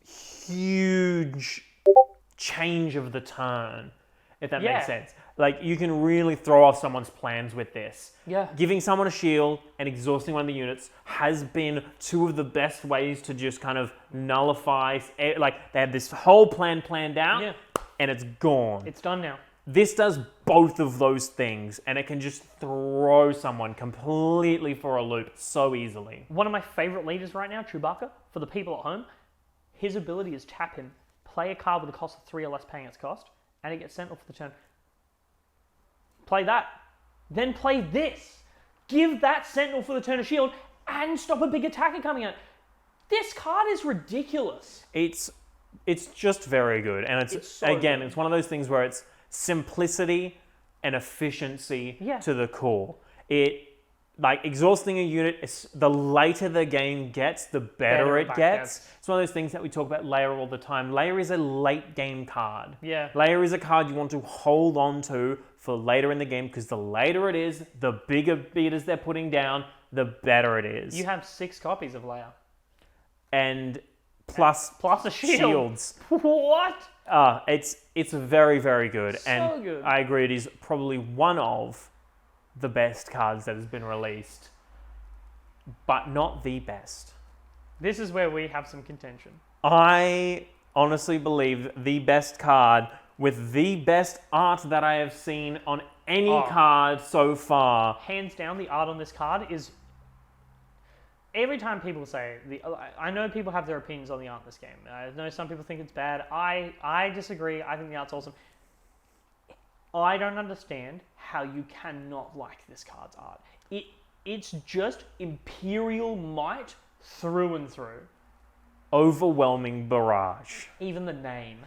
huge change of the turn. if that Yeah. makes sense. Like, you can really throw off someone's plans with this. Yeah. Giving someone a shield and exhausting one of the units has been two of the best ways to just kind of nullify, like, they had this whole plan planned out, Yeah. and it's gone. It's done now. This does both of those things, and it can just throw someone completely for a loop so easily. One of my favorite leaders right now, Chewbacca, for the people at home, his ability is tap him, play a card with a cost of 3 or less paying its cost, and it gets sent off for the turn. Play that. Then play this. Give that Sentinel for the turn of shield and stop a big attacker coming out. This card is ridiculous. It's just very good, and it's so again, good. it's one of those things where it's simplicity and efficiency Yeah. to the core. It like exhausting a unit is the later the game gets, the better it back gets. It's one of those things that we talk about Layer all the time. Layer is a late game card. Yeah. Layer is a card you want to hold on to for later in the game, because the later it is, the bigger beaters they're putting down, the better it is. You have 6 copies of Leia. And plus Plus a shield. shields. What? It's very, very good. So and good. I agree, it is probably one of the best cards that has been released, but not the best. This is where we have some contention. I honestly believe the best card with the best art that I have seen on any card so far. Hands down, the art on this card is... Every time people say... I know people have their opinions on the art in this game. I know some people think it's bad. I disagree. I think the art's awesome. I don't understand how you cannot like this card's art. It's just Imperial might through and through. Overwhelming barrage. Even the name.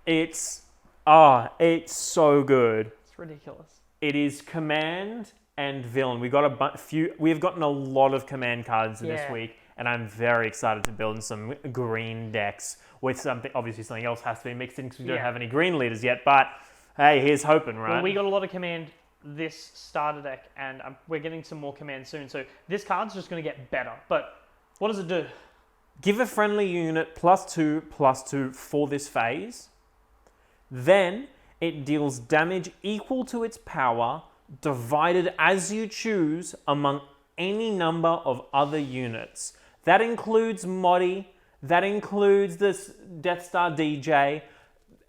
It's so good. It's ridiculous. It is command and villain. We have gotten a lot of command cards this Yeah. week, and I'm very excited to build some green decks with something. Obviously, something else has to be mixed in because we don't Yeah. have any green leaders yet. But hey, here's hoping, right? Well, we got a lot of command this starter deck, and we're getting some more command soon. So this card's just going to get better. But what does it do? Give a friendly unit +2/+2 for this phase. Then it deals damage equal to its power, divided as you choose among any number of other units. That includes Modi, that includes this Death Star DJ,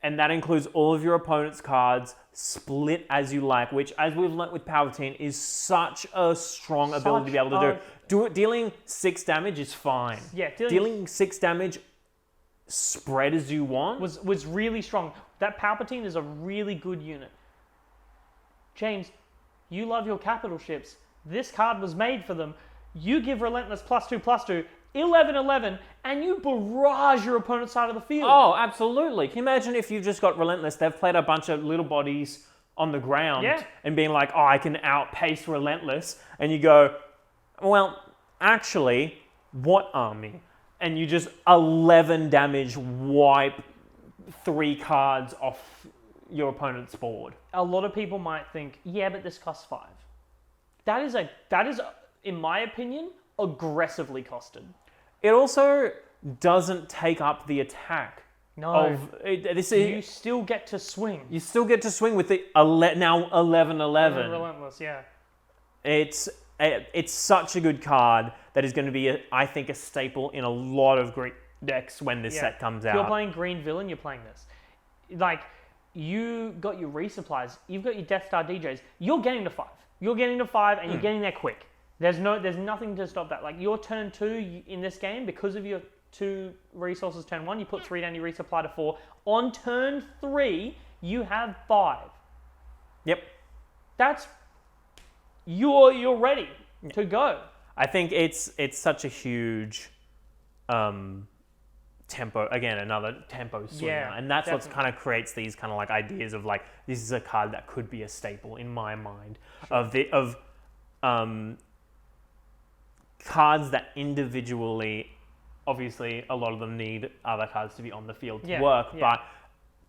and that includes all of your opponent's cards, split as you like, which, as we've learnt with Palpatine, is such a strong ability to be able to do. Dealing 6 damage is fine. Yeah, dealing 6 damage spread as you want. was really strong. That Palpatine is a really good unit. James, you love your capital ships. This card was made for them. You give Relentless +2/+2, 11/11, and you barrage your opponent's side of the field. Oh, absolutely. Can you imagine if you've just got Relentless, they've played a bunch of little bodies on the ground Yeah. and being like, oh, I can outpace Relentless. And you go, well, actually, what army? And you just 11 damage wipe 3 cards off your opponent's board. A lot of people might think, yeah, but this costs 5. That is, in my opinion, aggressively costed. It also doesn't take up the attack. No. You You still get to swing. still get to swing with the now 11/11. Relentless, yeah. It's such a good card that is going to be, I think, a staple in a lot of green decks when this set comes If out. you're playing green villain, you're playing this. Like, you got your resupplies, you've got your Death Star DJs, you're getting to 5. You're getting to 5 and you're getting there quick. There's nothing to stop that. Like, your turn 2 in this game, because of your 2 resources turn 1, you put 3 down, you resupply to 4. On turn 3, you have 5. Yep. That's... You're ready to go. I think it's such a huge tempo, again, another tempo swinger. Yeah, and that's what definitely. kind of creates these kind of like ideas of like, this is a card that could be a staple in my mind of cards that individually, obviously a lot of them need other cards to be on the field to work, but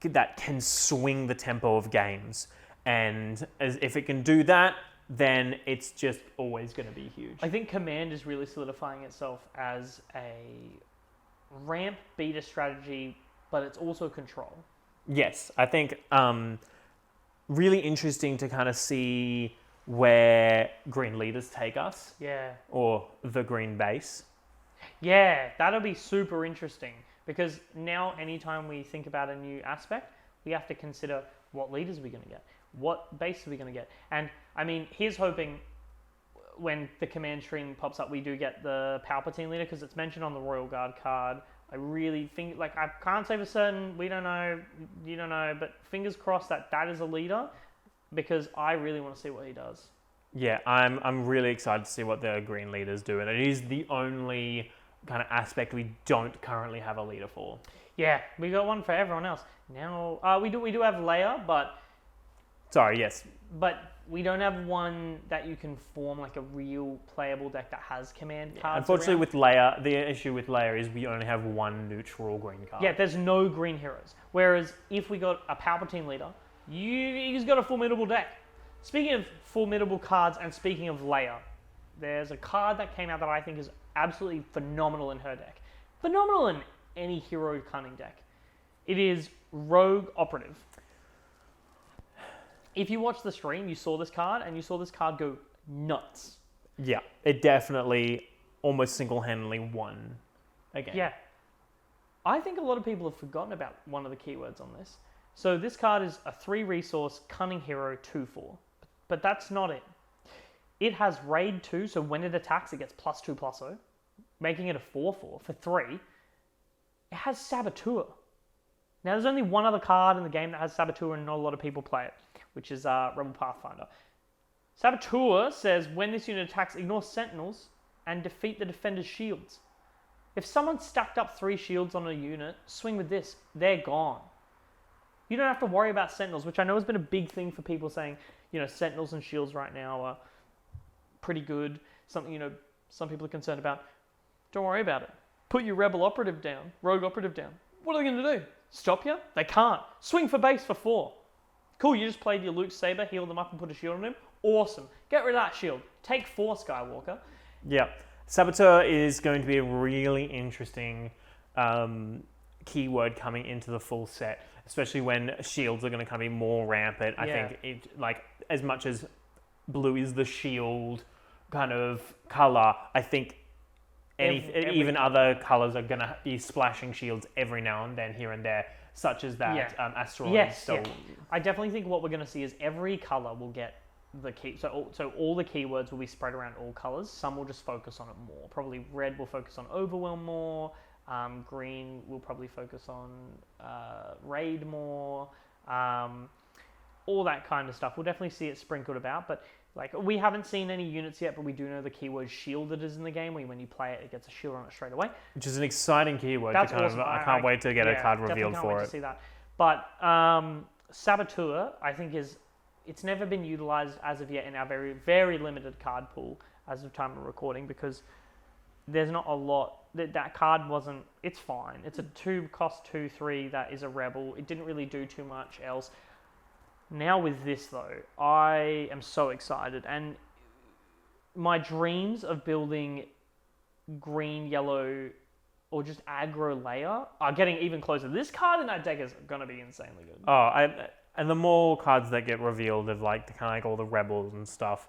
that can swing the tempo of games. And if it can do that, then it's just always going to be huge. I think Command is really solidifying itself as a ramp beta strategy, but it's also control. Yes, I think really interesting to kind of see where green leaders take us, Yeah. or the green base. Yeah, that'll be super interesting because now anytime we think about a new aspect, we have to consider what leaders are we going to get? What base are we going to get? And I mean, here's hoping when the command screen pops up, we do get the Palpatine leader because it's mentioned on the Royal Guard card. I really think, like, I can't say for certain, we don't know, you don't know, but fingers crossed that is a leader because I really want to see what he does. Yeah, I'm really excited to see what the green leaders do, and it is the only kind of aspect we don't currently have a leader for. Yeah, we got one for everyone else. Now, we do have Leia, but we don't have one that you can form like a real playable deck that has command cards. Unfortunately, around. with Leia, the issue with Leia is we only have one neutral green card. Yeah, there's no green heroes. Whereas if we got a Palpatine leader, he's got a formidable deck. Speaking of formidable cards and speaking of Leia, there's a card that came out that I think is absolutely phenomenal in her deck. Phenomenal in any hero cunning deck. It is Rogue Operative. If you watched the stream, you saw this card, and you saw this card go nuts. Yeah, it definitely almost single-handedly won again. Yeah. I think a lot of people have forgotten about one of the keywords on this. So this card is a 3-resource cunning hero 2/4. But that's not it. It has raid 2, so when it attacks, it gets +2/+0, making it a 4/4 for 3. It has Saboteur. Now, there's only one other card in the game that has Saboteur, and not a lot of people play it, which is Rebel Pathfinder. Saboteur says, when this unit attacks, ignore Sentinels and defeat the defender's shields. If someone stacked up 3 shields on a unit, swing with this, they're gone. You don't have to worry about Sentinels, which I know has been a big thing for people saying, Sentinels and shields right now are pretty good. Something, some people are concerned about. Don't worry about it. Put your Rebel Operative down, Rogue Operative down. What are they going to do? Stop you? They can't. Swing for base for 4. Cool, you just played your Luke Saber, healed them up and put a shield on him. Awesome. Get rid of that shield. Take 4, Skywalker. Yeah. Saboteur is going to be a really interesting keyword coming into the full set, especially when shields are going to kind of be more rampant. I think as much as blue is the shield kind of color, I think even other colors are going to be splashing shields every now and then here and there, such as that asteroid. Yes, yeah. I definitely think what we're going to see is every color will get the key. So all the keywords will be spread around all colors. Some will just focus on it more. Probably red will focus on Overwhelm more. Green will probably focus on raid more. All that kind of stuff. We'll definitely see it sprinkled about, but we haven't seen any units yet, but we do know the keyword shielded is in the game. When you play it, it gets a shield on it straight away. Which is an exciting keyword. That's awesome. I can't wait to get a card revealed for it. Definitely can't wait to see that. But Saboteur, I think, it's never been utilized as of yet in our very, very limited card pool as of time of recording, because there's not a lot. That card wasn't. It's fine. It's a 2/3 that is a rebel. It didn't really do too much else. Now with this though, I am so excited, and my dreams of building green, yellow, or just aggro Leia are getting even closer. This card in that deck is going to be insanely good. And the more cards that get revealed of all the rebels and stuff,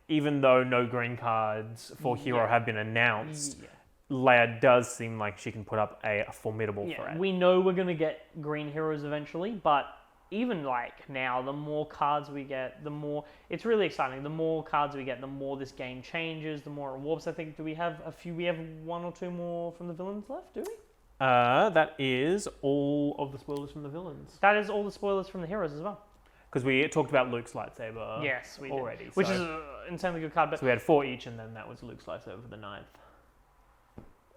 even though no green cards for hero have been announced, Leia does seem like she can put up a formidable threat. We know we're going to get green heroes eventually, but even now, the more cards we get, the more it's really exciting. The more cards we get, the more this game changes, the more it warps. I think, we have 1 or 2 more from the villains left, do we? That is all of the spoilers from the villains. That is all the spoilers from the heroes as well. Because we talked about Luke's lightsaber we already. Did. Which is an insanely good card. But so we had 4 each, and then that was Luke's lightsaber for the 9th.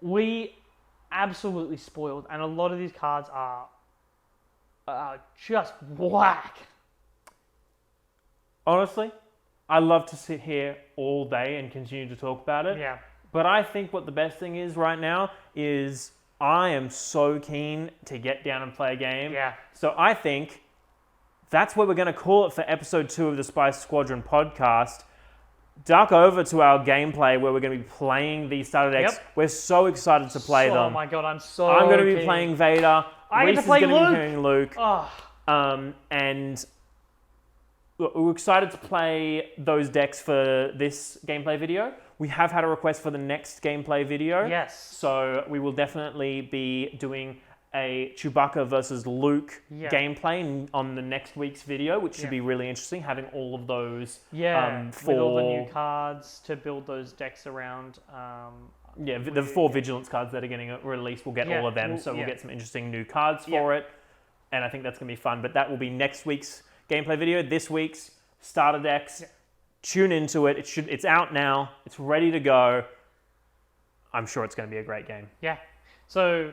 We absolutely spoiled, and a lot of these cards are just whack. Honestly, I love to sit here all day and continue to talk about it. Yeah. But I think what the best thing is right now is I am so keen to get down and play a game. Yeah. So I think that's what we're going to call it for episode 2 of the Spice Squadron podcast. Duck over to our gameplay where we're going to be playing these starter decks. Yep. We're so excited to play them. Oh my god, I'm going to be playing Vader. I get to play Reese is going Luke. to be playing Luke. Oh. And we're excited to play those decks for this gameplay video. We have had a request for the next gameplay video. Yes. So we will definitely be doing a Chewbacca versus Luke gameplay on the next week's video, which should be really interesting, having all of those. With all the new cards to build those decks around. The 4 Vigilance cards that are getting released, we'll get all of them. We'll get some interesting new cards for it. And I think that's going to be fun. But that will be next week's gameplay video. This week's starter decks. Yeah. Tune into it. It's out now. It's ready to go. I'm sure it's going to be a great game. Yeah. So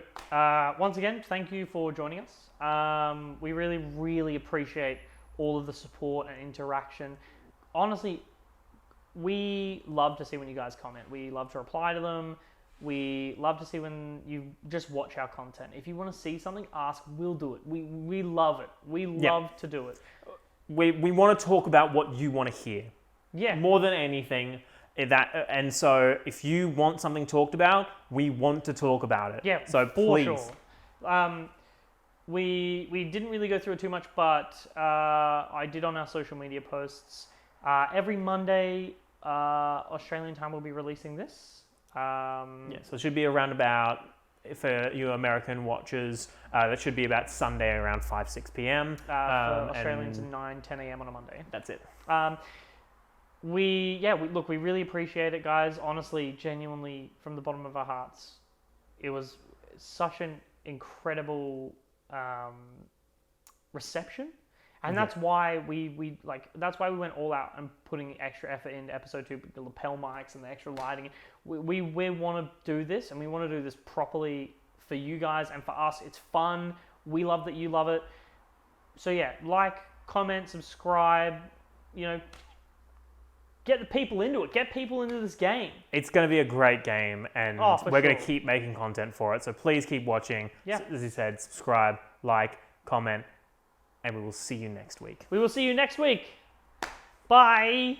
once again, thank you for joining us. We really, really appreciate all of the support and interaction. Honestly, we love to see when you guys comment. We love to reply to them. We love to see when you just watch our content. If you want to see something, ask. We'll do it. We love it. We love to do it. We want to talk about what you want to hear. Yeah. More than anything. And so if you want something talked about, we want to talk about it. Yeah, so please. For sure. We didn't really go through it too much, but I did on our social media posts. Every Monday, Australian time, we'll be releasing this. So it should be around about, for you American watchers, that should be about Sunday around 5, 6 p.m. For Australians, 9, 10 a.m. on a Monday. That's it. We really appreciate it, guys. Honestly, genuinely, from the bottom of our hearts, it was such an incredible reception, and that's why that's why we went all out and putting extra effort into episode 2, the lapel mics and the extra lighting. We want to do this, and we want to do this properly for you guys and for us. It's fun. We love that you love it. So yeah, like, comment, subscribe. Get the people into it. Get people into this game. It's going to be a great game, and we're going to keep making content for it. So please keep watching. Yeah. As you said, subscribe, like, comment, and we will see you next week. We will see you next week. Bye.